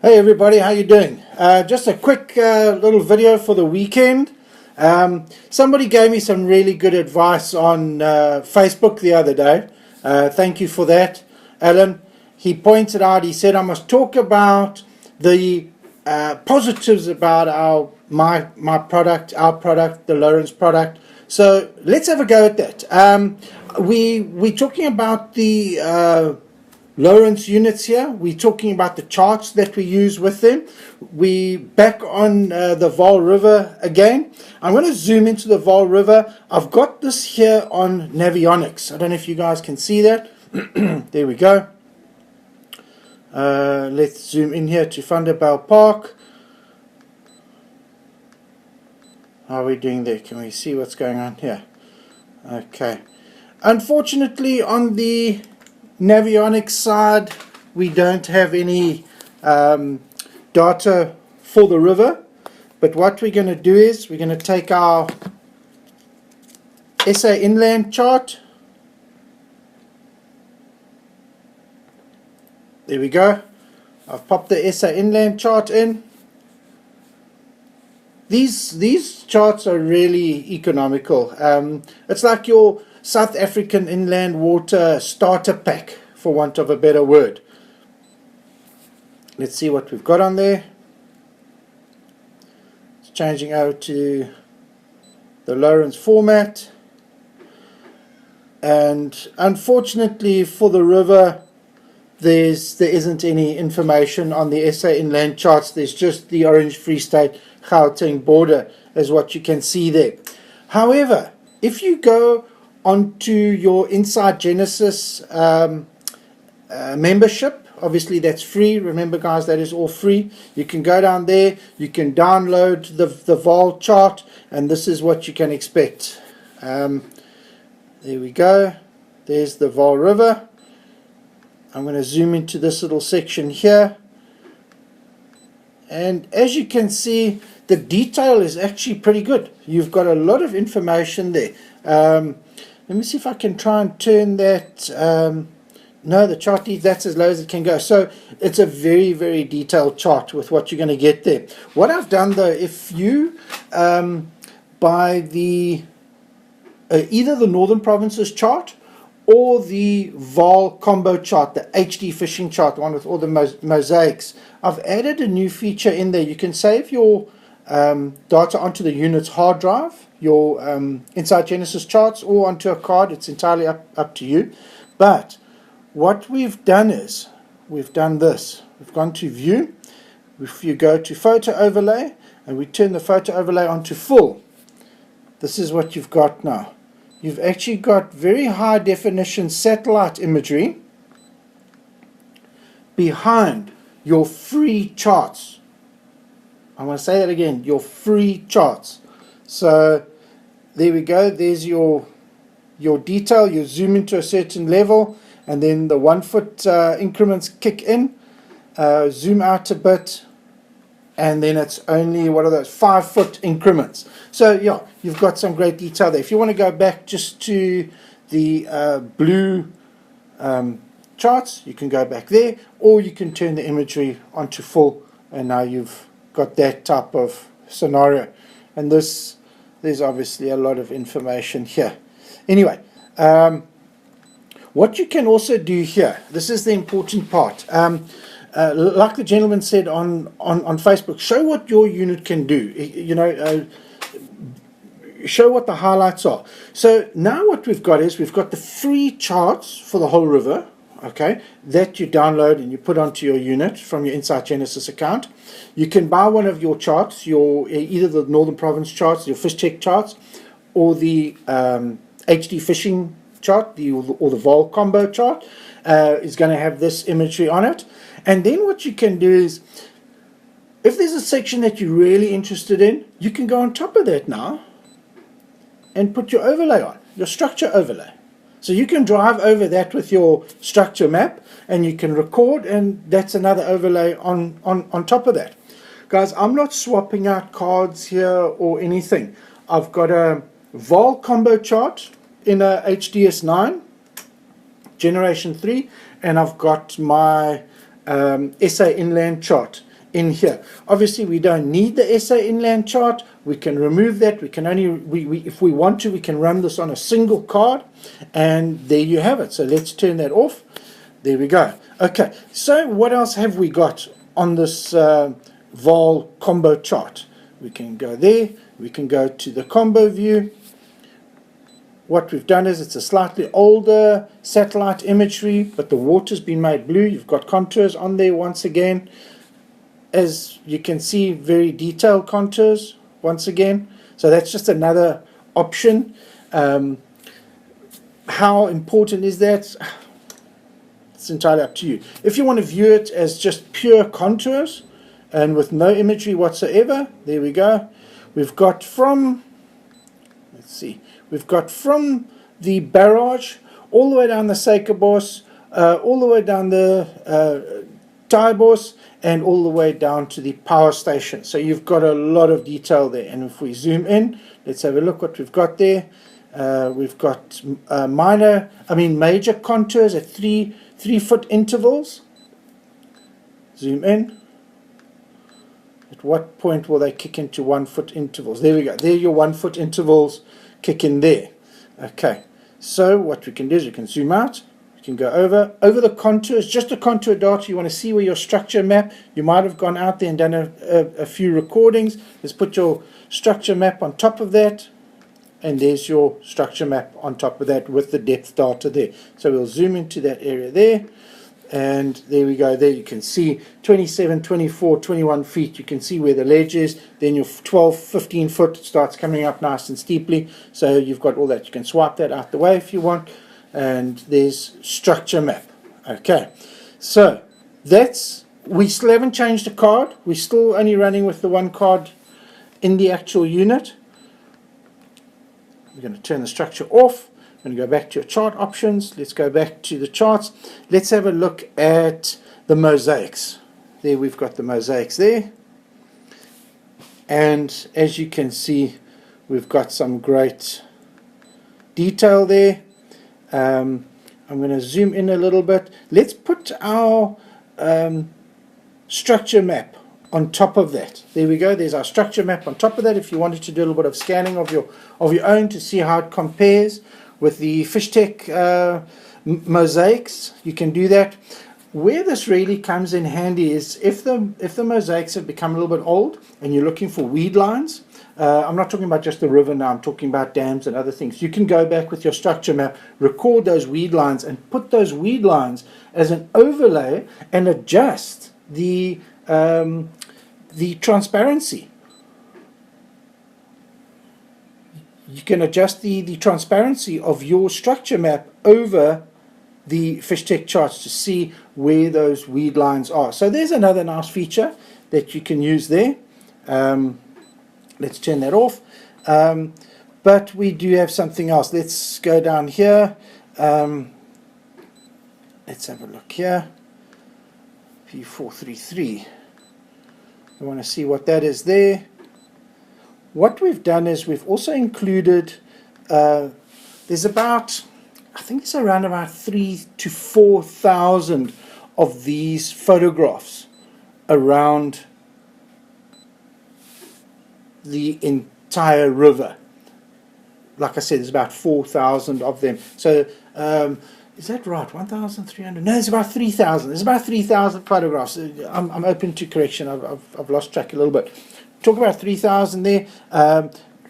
Hey everybody, how you doing? Just a quick little video for the weekend. Somebody gave me some really good advice on Facebook the other day. Thank you for that, Alan. He pointed out, he said I must talk about the positives about my product, our product, the Lowrance product. So let's have a go at that. We're talking about the Lowrance units here. We're talking about the charts that we use with them. We back on the Vaal River again. I'm going to zoom into the Vaal River. I've got this here on Navionics. I don't know if you guys can see that. There we go. Let's zoom in here to Thunderbell Park. How are we doing there? Can we see what's going on here? Okay. Unfortunately, on the Navionics side, we don't have any data for the river, but what we're going to do is we're going to take our SA Inland chart. There we go. I've popped the SA Inland chart in. These charts are really economical. It's like your South African inland water starter pack, for want of a better word. Let's see what we've got on there. It's changing over to the Lowrance format. And unfortunately for the river, there isn't any information on the SA Inland charts. There's just the Orange Free State Gauteng border is what you can see there. However, if you go onto your Inside Genesis membership, obviously that's free. Remember guys, that is all free. You can go down there, you can download the Vaal chart, and this is what you can expect. There we go. There's the Vaal River. I'm going to zoom into this little section here, and as you can see, the detail is actually pretty good. You've got a lot of information there. Let me see if I can try and turn that. No, the chart, that's as low as it can go. So it's a very, very detailed chart with what you're going to get there. What I've done though, if you buy the either the Northern Provinces chart or the Vaal combo chart, the HD fishing chart, the one with all the mosaics, I've added a new feature in there. You can save your data onto the unit's hard drive, your Inside Genesis charts, or onto a card. It's entirely up to you. But what we've done is we've done this. We've gone to view. If you go to photo overlay and we turn the photo overlay onto full, this is what you've got now. You've actually got very high definition satellite imagery behind your free charts. I want to say that again, your free charts. So there we go. There's your detail. You zoom into a certain level, and then the 1 foot increments kick in. Zoom out a bit, and then it's only, what are those, 5 foot increments. So yeah, you've got some great detail there. If you want to go back just to the blue charts, you can go back there, or you can turn the imagery onto full, and now you've got that type of scenario. And there's obviously a lot of information here. Anyway, what you can also do here, this is the important part. Like the gentleman said on Facebook, show what your unit can do. You know, show what the highlights are. So now what we've got is we've got the free charts for the whole river, okay, that you download and you put onto your unit from your Inside Genesis account. You can buy one of your charts, your either the Northern Province charts, your fish check charts, or the HD fishing chart, or the Vaal combo chart is going to have this imagery on it. And then what you can do is, if there's a section that you're really interested in, you can go on top of that now and put your overlay on, your structure overlay. So you can drive over that with your structure map, and you can record, and that's another overlay on top of that. Guys, I'm not swapping out cards here or anything. I've got a Vaal combo chart in a HDS9 generation 3, and I've got my SA Inland chart in here. Obviously, we don't need the SA inland chart. We can remove that. We can only, if we want to, we can run this on a single card, and there you have it. So let's turn that off. There we go. Okay, so what else have we got on this vol combo chart? We can go there. We can go to the combo view. What we've done is it's a slightly older satellite imagery, but the water's been made blue. You've got contours on there once again. As you can see, very detailed contours once again. So that's just another option. How important is that? It's entirely up to you. If you want to view it as just pure contours and with no imagery whatsoever, there we go. We've got from, let's see, we've got from the barrage all the way down the Suikerbos, all the way down the Taaibos, and all the way down to the power station. So you've got a lot of detail there. And if we zoom in, let's have a look what we've got there. We've got major contours at 3 foot intervals. Zoom in. At what point will they kick into 1 foot intervals? There we go. There your 1 foot intervals kick in there. Okay. So what we can do is we can zoom out. You can go over the contours, just a contour data. You want to see where your structure map, you might have gone out there and done a few recordings. Let's put your structure map on top of that, and there's your structure map on top of that with the depth data there. So we'll zoom into that area there, and there we go. There you can see 27, 24, 21 feet. You can see where the ledge is. Then your 12, 15 foot starts coming up nice and steeply. So you've got all that. You can swipe that out the way if you want. And there's structure map. Okay, so we still haven't changed the card. We're still only running with the one card in the actual unit. We're going to turn the structure off. I'm going to go back to your chart options. Let's go back to the charts. Let's have a look at the mosaics. There we've got the mosaics there, and as you can see, we've got some great detail there. I'm going to zoom in a little bit. Let's put our structure map on top of that. There we go. There's our structure map on top of that. If you wanted to do a little bit of scanning of your own to see how it compares with the Fishtech mosaics, you can do that. Where this really comes in handy is if the mosaics have become a little bit old and you're looking for weed lines. I'm not talking about just the river now, I'm talking about dams and other things. You can go back with your structure map, record those weed lines, and put those weed lines as an overlay and adjust the transparency. You can adjust the transparency of your structure map over the Fishtech charts to see where those weed lines are. So there's another nice feature that you can use there. Let's turn that off. But we do have something else. Let's go down here. Let's have a look here. P433. We want to see what that is there. What we've done is we've also included, there's about, I think it's around about 3,000 to 4,000 of these photographs around the entire river. Like I said, there's about 4,000 of them. So is that right? 1,300? No, it's about 3,000. There's about 3,000 photographs. I'm open to correction. I've lost track a little bit. Talk about 3,000 there.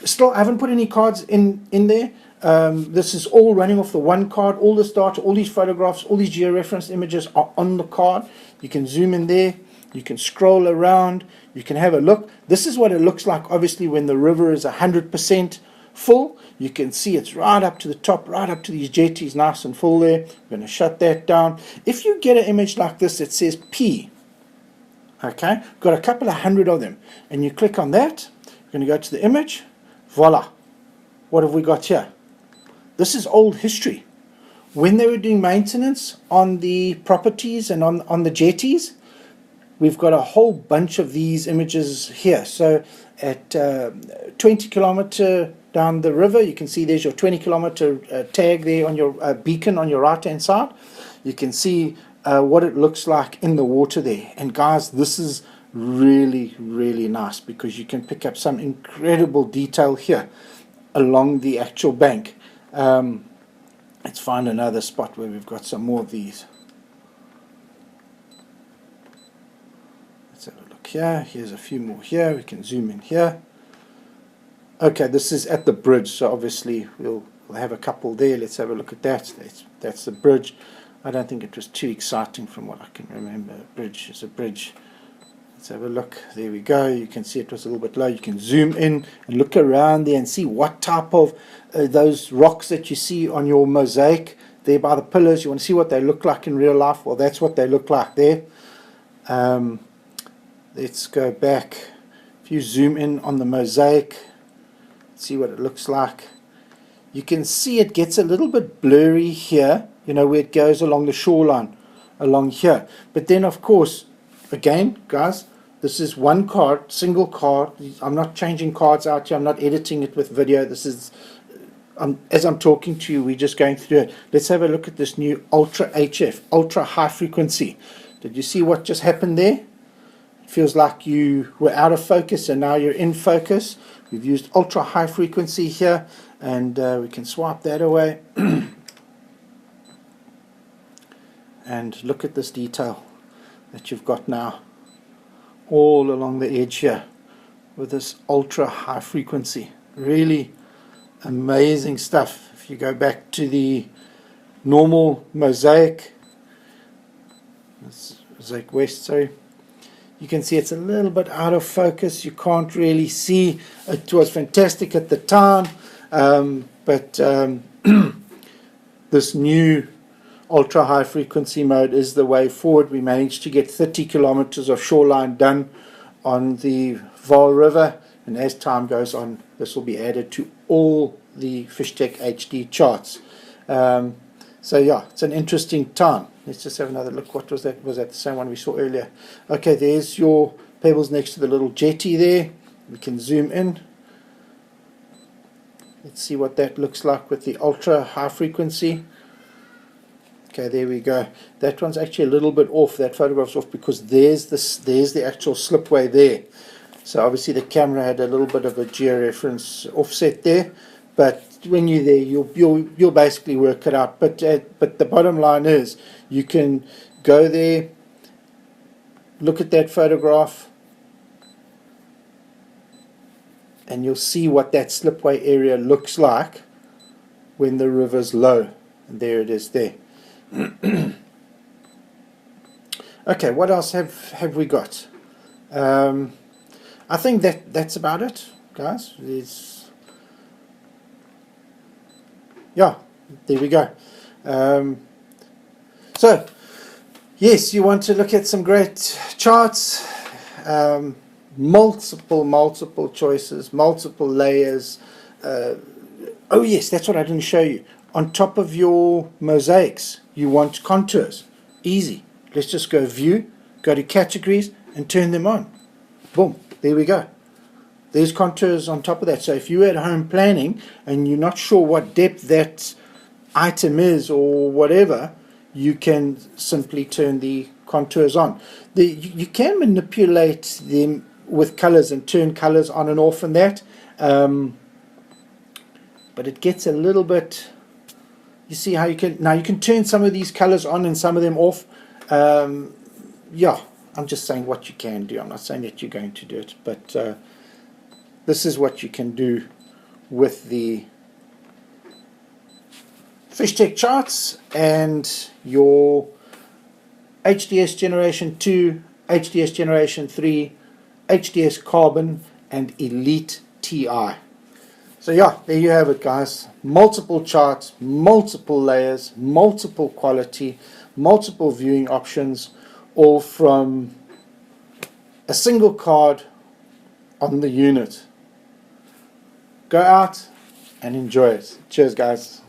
Still, I haven't put any cards in there. This is all running off the one card. All this data, all these photographs, all these georeferenced images are on the card. You can zoom in there. You can scroll around. You can have a look. This is what it looks like, obviously, when the river is 100% full. You can see it's right up to the top, right up to these jetties, nice and full there. I'm going to shut that down. If you get an image like this that says P, okay, got a couple of hundred of them, and you click on that, you're going to go to the image, voila. What have we got here? This is old history. When they were doing maintenance on the properties and on the jetties, we've got a whole bunch of these images here. So at 20 kilometer down the river, you can see there's your 20 kilometer tag there on your beacon on your right hand side. You can see what it looks like in the water there. And guys, this is really, really nice, because you can pick up some incredible detail here along the actual bank. Let's find another spot where we've got some more of these. Let's have a look here. Here's a few more here. We can zoom in here. Okay, this is at the bridge, so obviously we'll have a couple there. Let's have a look at that. That's the bridge. I don't think it was too exciting from what I can remember. A bridge is a bridge. Let's have a look. There we go. You can see it was a little bit low. You can zoom in and look around there and see what type of those rocks that you see on your mosaic there by the pillars. You want to see what they look like in real life? Well, that's what they look like there. Let's go back. If you zoom in on the mosaic, see what it looks like. You can see it gets a little bit blurry here, you know, where it goes along the shoreline, along here. But then, of course, again, guys, this is one card, single card. I'm not changing cards out here. I'm not editing it with video. This is, as I'm talking to you, we're just going through it. Let's have a look at this new Ultra HF, Ultra High Frequency. Did you see what just happened there? It feels like you were out of focus and now you're in focus. We've used Ultra High Frequency here, and we can swipe that away. And look at this detail that you've got now all along the edge here with this ultra high frequency. Really amazing stuff. If you go back to the normal mosaic west, sorry, you can see it's a little bit out of focus. You can't really see. It was fantastic at the time, but this new ultra high frequency mode is the way forward. We managed to get 30 kilometers of shoreline done on the Vaal River, and as time goes on, this will be added to all the Fishtech HD charts. So yeah, it's an interesting time. Let's just have another look. What was that? Was that the same one we saw earlier? Okay, there's your pebbles next to the little jetty there. We can zoom in. Let's see what that looks like with the ultra high frequency. Okay, there we go. That one's actually a little bit off. That photograph's off because there's the actual slipway there. So obviously the camera had a little bit of a georeference offset there. But when you're there, you'll basically work it out. But the bottom line is, you can go there, look at that photograph, and you'll see what that slipway area looks like when the river's low. And there it is there. Okay, what else have we got? I think that's about it, guys. Yeah, there we go. So yes, you want to look at some great charts, multiple choices, multiple layers. Oh yes, that's what I didn't show you. On top of your mosaics, you want contours. Easy. Let's just go view, go to categories, and turn them on. Boom, there we go. There's contours on top of that. So if you're at home planning and you're not sure what depth that item is or whatever, you can simply turn the contours on. You can manipulate them with colors and turn colors on and off and that. But it gets a little bit... You see how you can turn some of these colors on and some of them off. Yeah, I'm just saying what you can do. I'm not saying that you're going to do it, but this is what you can do with the Fishtech charts and your HDS Generation 2, HDS Generation 3, HDS Carbon, and Elite TI. So yeah, there you have it, guys. Multiple charts, multiple layers, multiple quality, multiple viewing options, all from a single card on the unit. Go out and enjoy it. Cheers, guys.